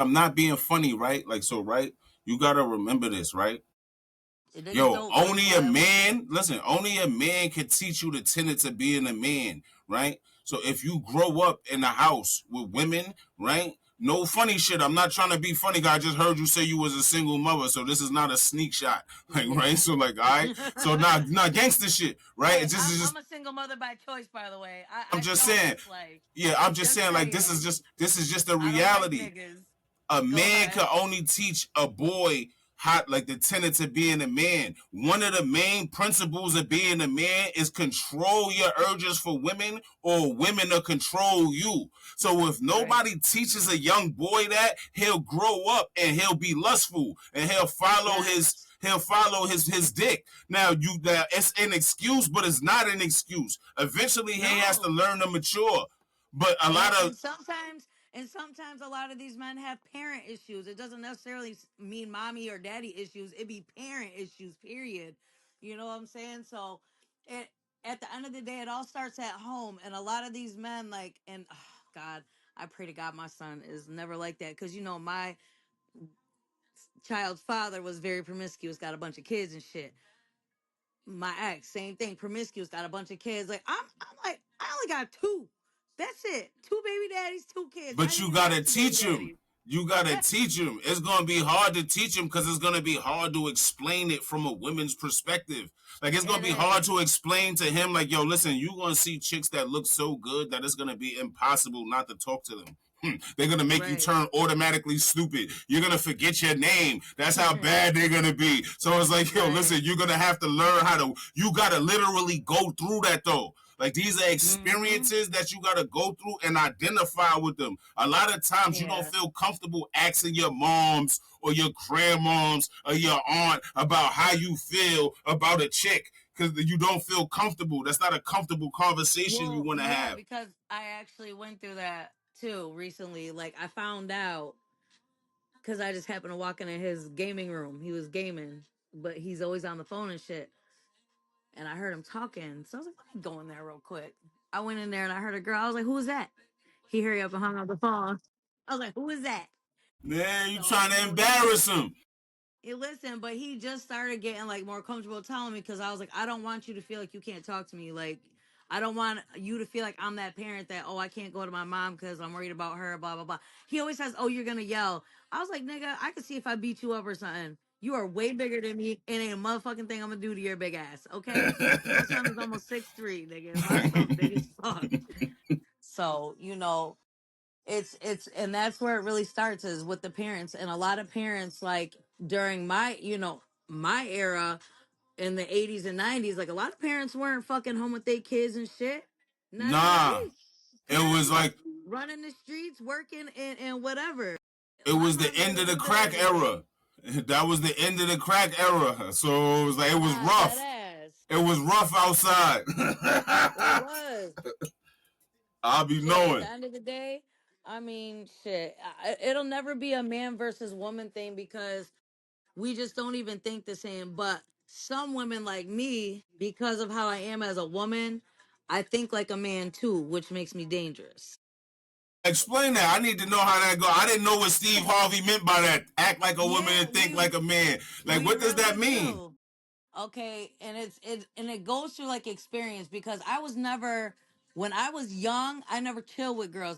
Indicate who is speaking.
Speaker 1: I'm not being funny, right? Like, so, right? You gotta remember this, right?
Speaker 2: The niggas
Speaker 1: Yo,
Speaker 2: don't raise
Speaker 1: only a
Speaker 2: wild shit.
Speaker 1: man, listen, only a man can teach you the tenets of being a man, right? So if you grow up in a house with women, right? No funny shit. I'm not trying to be funny, guy. I just heard you say you was a single mother, so this is not a sneak shot. Like, right?
Speaker 2: Yeah.
Speaker 1: So like, all right. So not gangster shit, right?
Speaker 2: Hey,
Speaker 1: It's just
Speaker 2: I'm
Speaker 1: it's
Speaker 2: I'm
Speaker 1: just
Speaker 2: a single mother by choice, by the way.
Speaker 1: I'm
Speaker 2: I
Speaker 1: just saying.
Speaker 2: don't like.
Speaker 1: Yeah, I'm just
Speaker 2: Just
Speaker 1: saying, like, this is
Speaker 2: saying.
Speaker 1: just this is just a
Speaker 2: I don't like
Speaker 1: reality.
Speaker 2: niggas.
Speaker 1: A
Speaker 2: Go
Speaker 1: man can
Speaker 2: ahead.
Speaker 1: only teach a boy how, like, the tenets of being a man. One of the main principles of being a man is control your urges for women, or women to control you. So if
Speaker 2: Right.
Speaker 1: nobody teaches a young boy that, he'll grow up and he'll be lustful and
Speaker 2: Yes.
Speaker 1: he'll follow his dick. Now that it's an excuse, but it's not an excuse. Eventually he has to
Speaker 2: No.
Speaker 1: learn to mature. But a lot of
Speaker 2: And sometimes a lot of these men have parent issues. It doesn't necessarily mean mommy or daddy issues. It be parent issues, period. You know what I'm saying? So it at the end of the day, it all starts at home. And a lot of these men, like, and oh, God, I pray to God my son is never like that. Cause my child's father was very promiscuous, got a bunch of kids and shit. My ex, same thing, promiscuous, got a bunch of kids. Like I'm like, I only got two. That's it. Two baby daddies, two kids. I
Speaker 1: But
Speaker 2: didn't
Speaker 1: you
Speaker 2: even have
Speaker 1: gotta
Speaker 2: two baby
Speaker 1: teach him.
Speaker 2: daddies.
Speaker 1: You gotta teach him. It's gonna be hard to teach him because it's gonna be hard to explain it from a woman's perspective. Like, it's gonna
Speaker 2: It
Speaker 1: be hard
Speaker 2: is.
Speaker 1: to explain to him, like, yo, listen, you gonna see chicks that look so good that it's gonna be impossible not to talk to them. They're gonna make you
Speaker 2: Right.
Speaker 1: turn automatically stupid. You're gonna forget your name. That's how bad they're gonna be. So it's like, yo,
Speaker 2: Right.
Speaker 1: listen, you're gonna have to learn how to. You gotta literally go through that though. Like, these are
Speaker 2: Mm-hmm.
Speaker 1: experiences that you gotta go through and identify with them. A lot of times you don't
Speaker 2: Yeah.
Speaker 1: feel comfortable asking your moms or your grandmoms or your aunt about how you feel about a chick because you don't feel comfortable. That's not a comfortable conversation you
Speaker 2: Well,
Speaker 1: want to
Speaker 2: no,
Speaker 1: have.
Speaker 2: because I actually went through that too recently. Like I found out because I just happened to walk into his gaming room. He was gaming, but he's always on the phone and shit. And I heard him talking. So I was like, let me go in there real quick. I went in there and I heard a girl. I was like, who is that? He hurry up and hung up the phone. I was like, who is that?
Speaker 1: Man, you
Speaker 2: So,
Speaker 1: trying to embarrass him.
Speaker 2: listen, but he just started getting like more comfortable telling me because I was like, I don't want you to feel like you can't talk to me. Like, I don't want you to feel like I'm that parent that, oh, I can't go to my mom because I'm worried about her, blah, blah, blah. He always says, oh, you're going to yell. I was like, nigga, I could see if I beat you up or something. You are way bigger than me. It ain't a motherfucking thing I'm going to do to your big ass. Okay. Your son is almost 6'3", nigga. My son big as fuck. So, and that's where it really starts is with the parents. And a lot of parents, like during my era in the 80s and 90s, like a lot of parents weren't fucking home with their kids and shit. Not even
Speaker 1: Nah,
Speaker 2: me.
Speaker 1: it
Speaker 2: Parents
Speaker 1: was
Speaker 2: was
Speaker 1: like
Speaker 2: running the streets, working and whatever.
Speaker 1: it
Speaker 2: My
Speaker 1: was the
Speaker 2: mom did
Speaker 1: end
Speaker 2: a
Speaker 1: of the
Speaker 2: good bit of
Speaker 1: crack
Speaker 2: everything.
Speaker 1: era. That was the end of the crack era. So it was like, it was
Speaker 2: Nah, dead
Speaker 1: rough.
Speaker 2: ass.
Speaker 1: It was rough outside.
Speaker 2: It was.
Speaker 1: I'll be
Speaker 2: Shit, at the
Speaker 1: knowing.
Speaker 2: end of the day, I mean, shit, it'll never be a man versus woman thing because we just don't even think the same. But some women like me, because of how I am as a woman, I think like a man too, which makes me dangerous.
Speaker 1: Explain that. I need to know how that go. I didn't know what Steve Harvey meant by that. Act like a woman
Speaker 2: Yeah,
Speaker 1: and think like a man. Like,
Speaker 2: we
Speaker 1: what does that
Speaker 2: really
Speaker 1: mean?
Speaker 2: do. Okay, and it goes through like experience because I was never when I was young, I never chilled with girls.